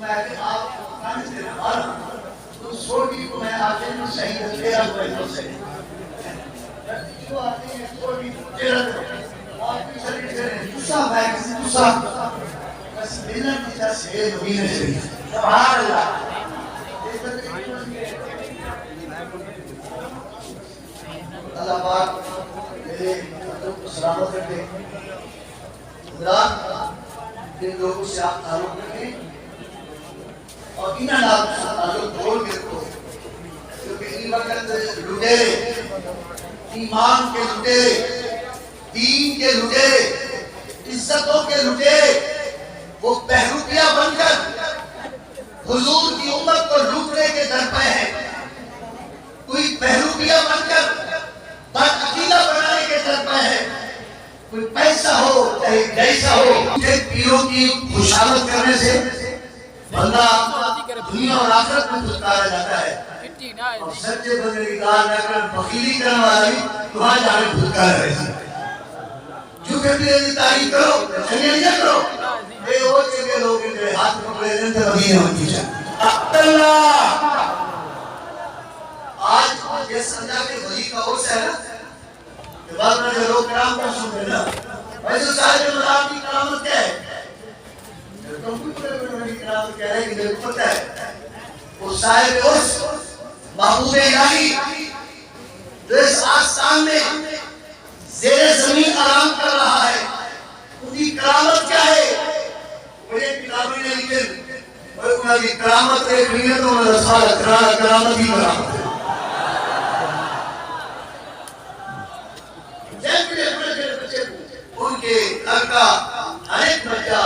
میں کہ آپ کھانے سے نمال تو چھوٹی کو میں آتے ہیں صحیح ہے تیرا کوئی تو صحیح جو آتے ہیں چھوٹی کو تیرا آپ کی شریف سے دوسرا بیگ سے دوسرا بس ملنا کسا سے مہینے سے سبحان اللہ اللہ پاک میرے مطلب سلامت رکھے حضرات جن لوگوں سے آپ تعلق رکھیں اور انہاں لوگوں سے تعلق جوڑ کے رکھو کیونکہ ان وقت لٹیرے ایمان کے لٹیرے دین کے لٹیرے عزتوں کے لٹیرے وہ بہروپیہ بن کر حضور کی امت کو لوٹنے کے در پہ ہے کوئی بہروپیہ بن کر بدعقیدہ بنانے کے در پہ ہے کوئی پیسہ ہو چاہے جیسا ہو پیروں کی خوشامد کرنے سے بندہ دنیا اور آخرت میں پھٹکارا جاتا ہے اور سچے بندے کی کار نہ کر بخیلی کرنے والا بھی وہاں جانے پھٹکارا رہے چونکہ پیرے کی تعریف کرو چلیے نہیں کرو اے وہ چکے لوگ انہیں ہاتھ پکڑے دن تک مدینہ ہوتی جائے اللہ آج یہ سمجھا کہ ولی کا عرص ہے نا کہ بعد میں جو لوگ کرام کو سن رہے نا ویسے صاحب مدار کی کرامت کیا ہے کمپیوٹر میں کرامت کیا ہے کہ میرے کو پتہ ہے وہ صاحب عرص محبوب الہی جو اس آستان میں زیر زمین آرام کر رہا ہے ان کی کرامت کیا ہے مجھے کتابیں نے لکھے اور انہوں کی کرامت ایک نیتوں میں رسالہ کرامت ہی کرامت ہے ان کے لڑکا ہر ایک بچہ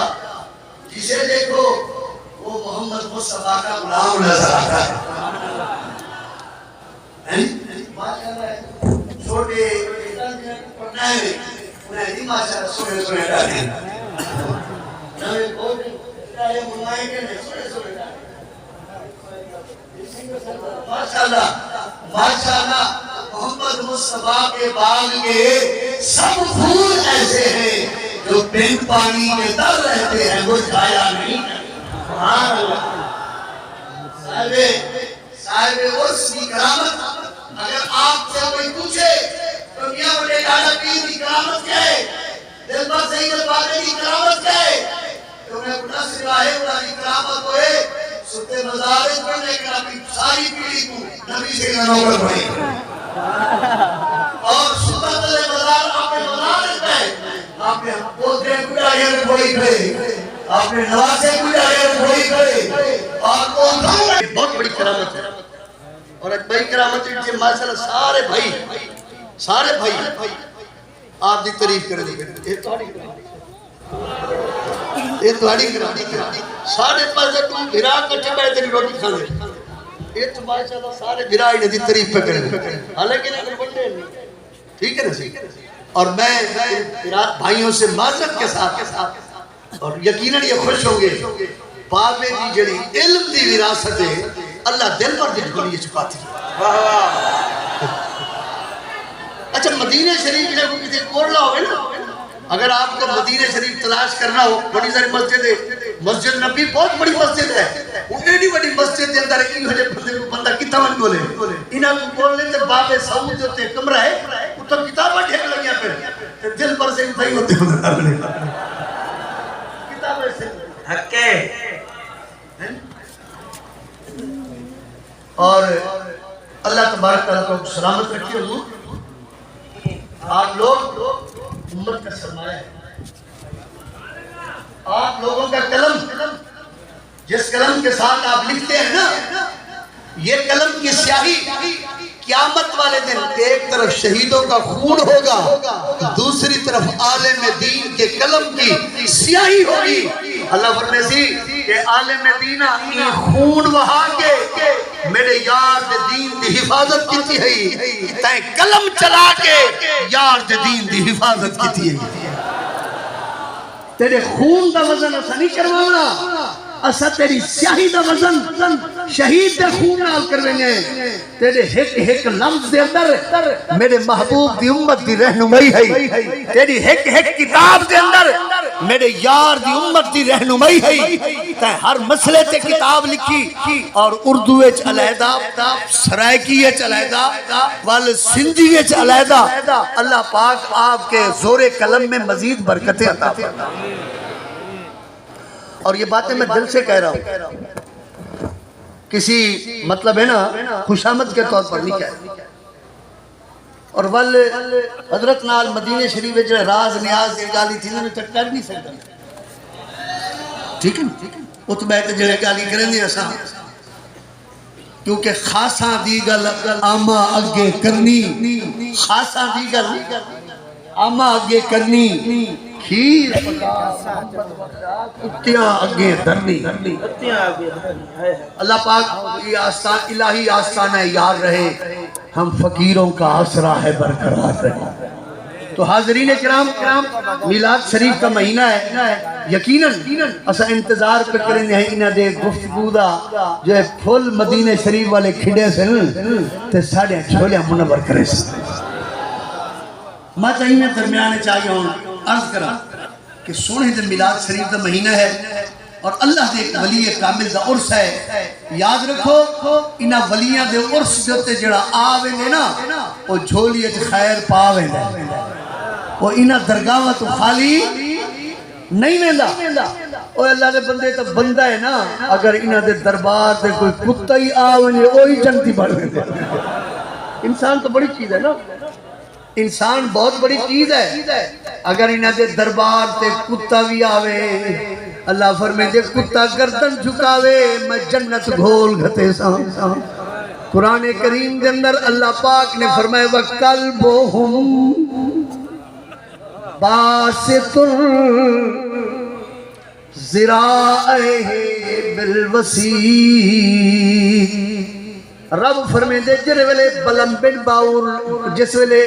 جسے دیکھو وہ محمد مصطفیٰ کا غلام نظر آتا ہے چھوٹے پڑھنا ہے انہیں نہیں ماشاءاللہ سنے سنے ڈالیں نوے بہت ڈالے منائے کے نہیں سنے سنے ڈالیں ماشاءاللہ محمد مصطفیٰ کے باغ کے سب پھول ایسے ہیں جو بن پانی کے در رہتے ہیں وہ چھایا نہیں سبحان اللہ صاحب عرص کی کرامت اگر آپ سے کوئی پوچھے تو میاں بڑے ڈاڈا پیر کی کرامت کیا ہے دل پر سید الباقی کی کرامت کیا ہے تو انہیں بڑا سراہے انہا کی کرامت ہوئے ستے مزارج پڑھنے کے اپنی ساری پیڑی کو نبی سے ننو کر پڑھے اور سبت اللہ مزار آپ نے مزارج پہ آپ نے پوترے کڑائیاں کوئی کرے آپ نے نواسے کڑائیاں کوئی کرے اور کون بہت بڑی کرامت ہے اور ایک بڑی کرامت ہے کہ ماشاءاللہ سارے بھائی آپ دی تعریف کر دی یہ تہاڑی کرامت سارے پاسے تو بھرا کٹھے بیٹھے تیری روٹی کھانے یہ تو ماشاءاللہ سارے بھرا ہی دی تعریف پہ کریں حالانکہ نہیں بننے ٹھیک ہے نا اور میں بھائیوں سے معذرت کے ساتھ اور یقیناً یہ خوش ہوں گے بابے دی جڑی علم دی وراثت ہے اللہ دل پر دل کو نہیں چکاتی اچھا مدینہ شریف جب کسی کورلا ہوئے نا اگر آپ کو مدینہ شریف تلاش کرنا ہو بڑی ساری مسجد ہے مسجد نبی بہت بڑی مسجد ہے وہ ایڈی بڑی مسجد کے اندر ان بندہ کتنا من بولے انہاں کو بولنے سے باب سعود جو تے کمرہ ہے وہ تو کتابہ ٹھیک لگیا پھر دل پر سے انتہی ہوتے ہیں کتابہ سے حقے اور اللہ تبارک تعالیٰ کو سلامت رکھے حضور آپ لوگ امت کا سرمایہ ہے آپ لوگوں کا قلم جس قلم کے ساتھ آپ لکھتے ہیں نا یہ قلم کی سیاہی قیامت والے دن ایک طرف شہیدوں کا خون ہوگا دوسری طرف عالم دین کے قلم کی سیاہی ہوگی اللہ فرمے سی کہ عالم دینہ یہ خون وہاں کے میرے یار دین دی حفاظت کیتی ہے تائیں قلم چلا کے یار دین دی حفاظت کیتی ہے تیرے خون دا وزن اسا نہیں کروانا اسا تیری سیاہی دا وزن شہید دے خون نال کرویں گے تیرے ایک لفظ دے اندر میرے محبوب دی امت دی رہنمائی ہے تیری ایک کتاب دے اندر میرے یار دی امت دی رہنمائی ہے تے ہر مسئلے تے کتاب لکھی اور اردو وچ علیحدہ سرائکی وچ علیحدہ وال سندھی وچ علیحدہ اللہ پاک آپ کے زور قلم میں مزید برکتیں عطا فرمائے اور یہ باتیں میں دل سے کہہ رہا ہوں کسی مطلب ہے نا خوشامد کے طور پر نہیں کہہ رہا اور ول حضرت نال مدینہ شریف جو راز نیاز دی گالی تھی انہوں نے کر نہیں سکتا ٹھیک ہے اتبہ تے جڑے گالی کریں دی اساں کیونکہ خاصاں دی گل آما اگے کرنی خاصاں دی گل آما اگے کرنی کھیر کتیاں اگے دھرنی اللہ پاک یہ آستان الہی آستان ہے یاد رہے ہم فقیروں کا آسرا ہے برقرار رہے تو حاضرین کرام میلاد شریف کا مہینہ ہے یقیناً اسا انتظار پہ کریں ہیں انہاں دے گفتگو دا جو ہے پھول مدینہ شریف والے کھڑے سے تے ساڑھے چھولیاں منور کرے سے میں چاہیے میں درمیانے چاہیے ہوں عرض کرا کہ سونے دے میلاد شریف دا مہینہ ہے اور اللہ دے ولی کامل دا عرص ہے یاد رکھو انہاں ولیاں دے عرص دے ہوتے جڑا آویں گے نا وہ جھولیے خیر پاویں گے وہ انہاں درگاہ تو خالی نہیں ویندا او اللہ دے بندے تو بندہ ہے نا اگر انہاں دے دربار تے کوئی کتا ہی آویں وہی جنتی بڑھ گئے انسان تو بڑی چیز ہے نا انسان بہت بڑی چیز ہے اگر انہاں دے دربار تے کتا بھی آوے اللہ فرمائے دے کتا گردن جھکاوے میں جنت گھول گھتے ساں قرآن کریم کے اندر اللہ پاک نے فرمائے وَقَلْبُهُمْ باسط ذراعه بالوسیع رب فرمائے دے جرے ویلے بلم بن باور جس ویلے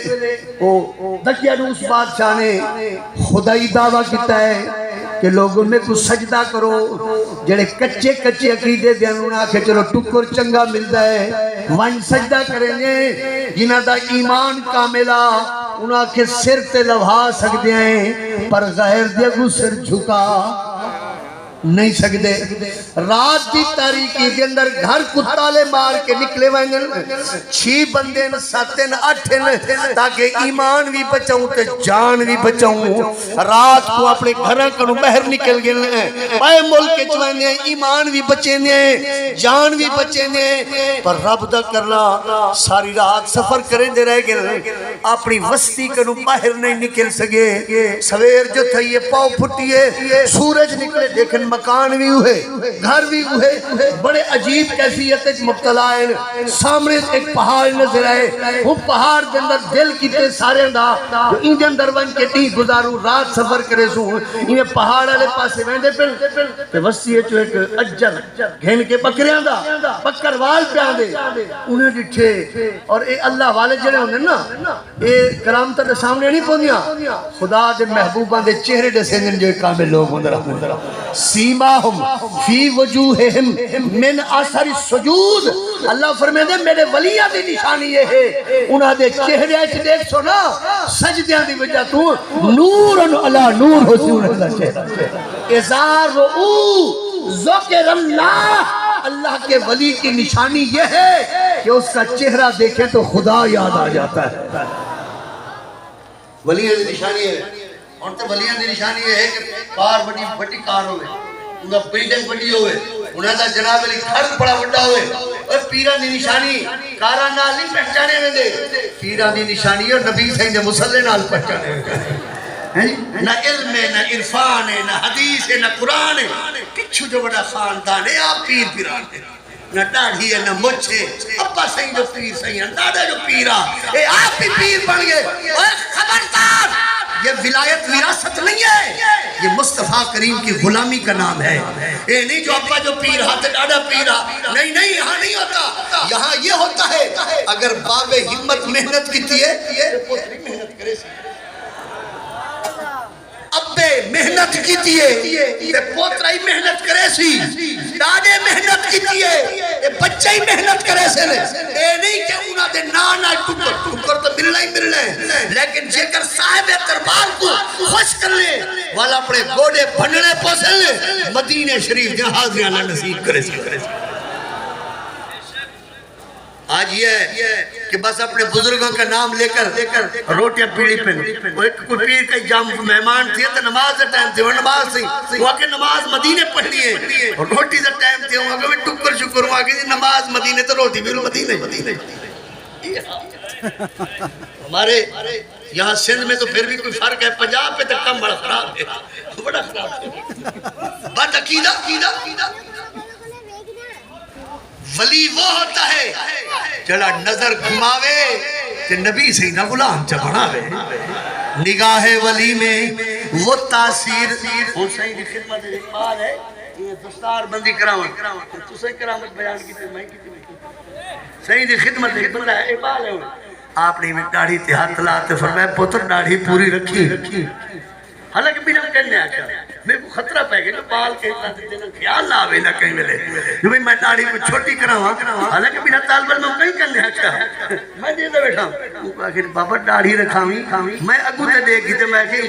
دقیانوس بادشاہ نے خدائی دعویٰ کیتا ہے کہ لوگوں میں کو سجدہ کرو جڑے کچے عقیدے دے انہوں آکھے چلو ٹکر چنگا ملتا ہے وہاں سجدہ کریں گے جنہاں دا ایمان کاملہ انہوں آکھے سر تے لوہا سکتے ہیں پر غیر دے کو سر جھکا نہیں سکتے رات کی تاریکی کے اندر گھر کتالے مار کے نکلے وائنگن 6 بندے 7 8 تاکہ ایمان بھی بچاؤں تے جان بھی بچاؤں رات کو اپنے گھرہ کنو بہر نکل گئے پائے ملک چوائنے ایمان بھی بچینے جان بھی بچینے پر رب دا کرنا ساری رات سفر کریں دے رہ گئے اپنی وستی کنو باہر نہیں نکل سکے سویر جو تھا یہ پاؤ پھٹیے سورج نکلے دیکھن مکان بھی ہوئے گھر بھی ہوئے بڑے عجیب کیفیت مبتلا ہے سامنے ایک پہاڑ نظر آئے وہ پہاڑ کے اندر دل کیتے سارے اندھا جو ان کے اندر ون کے ٹی گزاروں رات سفر کرے سوں انہیں پہاڑ والے پاسے ویندے پھر کہ وسیع جو ایک اجر گھن کے بکریاں دا بکروال پہ آندے انہیں ڈٹھے اور اے اللہ والے جڑے ہوندے نا اے کرامتہ دے سامنے نہیں پوندیاں خدا دے محبوبان دے چہرے دے سنگن جو کامل لوگ ہوندے رہا سیماہم فی وجوہہم من اثر السجود اللہ فرمائے دے میرے ولیہ دی نشانی یہ ہے انہاں دے چہرے اچھ دیکھ سو نا سجدیاں دی وجہ تو نور علی نور ہو سی انہاں دا چہرہ ازار رؤو ذکر اللہ کے ولی کی نشانی یہ ہے کہ اس کا چہرہ دیکھیں تو خدا یاد آ جاتا ہے ولیہ دی نشانی ہے اور تو ولیہ دی نشانی یہ ہے کہ کار بڑی کار ہوئے انہاں بلڈنگ بڑی ہوئے انہاں دا جناب علی گھر بڑا بڑا ہوئے اور پیران دی نشانی کارا نال نہیں پہچانے میں دے پیران دی نشانی اور نبی صحیح نے مسلح نال پہچانے میں نہ علم ہے نہ عرفان ہے نہ حدیث ہے نہ قرآن ہے کچھو جو بڑا خاندان ہے آپ پیر پیران ہے نہ ڈاڑھی ہے نہ مچھ ہے ابا صحیح جو پیر صحیح ہے دادا جو پیرا اے آپ بھی پیر بن گئے اور خبردار یہ ولایت وراثت نہیں ہے یہ مصطفیٰ کریم کی غلامی کا نام ہے اے نہیں جو ابا جو پیر ہاتھ ڈاڑا پیرا نہیں یہاں نہیں ہوتا یہاں یہ ہوتا ہے اگر باب ہمت محنت کی تھی ہے پوتری محنت کرے سی ابے محنت کیتی ہے تے پوترا ہی محنت کرے سی ڈاڈے محنت کیتی ہے تے بچے ہی محنت کرے سے اے نہیں کہ انہاں دے نا ٹکر تو ملنا ہی ملنا ہے لیکن جے کر صاحب دربار کو خوش کر لے والا اپنے گوڑے بھننے پوسل مدینہ شریف دے حاضریاں نصیب کرے سے آج یہ ہے کہ بس اپنے بزرگوں کا نام لے کر روٹیاں پیڑی پہ کوئی پیر کا جام مہمان تھی تو نماز ٹائم تھی وہ نماز تھی وہ کہ نماز مدینے پڑھنی ہے اور روٹی کا ٹائم تھی وہ کہ ٹکر شکر ہوا کہ نماز مدینے تو روٹی بھی مدینے ہمارے یہاں سندھ میں تو پھر بھی کوئی فرق ہے پنجاب پہ تو کم بڑا خراب ہے بڑا خراب ہے بات عقیدہ ولی وہ ہوتا ہے جڑا نظر گھماوے کہ نبی سے نہ غلام چا بناوے نگاہ ولی میں وہ تاثیر حسین کی خدمت اقبال ہے یہ دستار بندی کراوت تو صحیح کرامت بیان کی میں صحیح دی خدمت اقبال ہے آپ نے داڑھی تے ہاتھ لاتے فرمایا پتر داڑھی پوری رکھی حالانکہ میرا کہنے آچا میرے کو خطرہ پہ گئے بال کہتا دینا خیال نہ آوے نہ کہیں ملے جو میں داڑھی کو چھوٹی کراواں حالانکہ میرا طالب علم کہیں کرنے آچا میں دیدہ بیٹھا ہوں بابا داڑھی رکھاویں میں اگو تے دیکھ گی تے میں کہ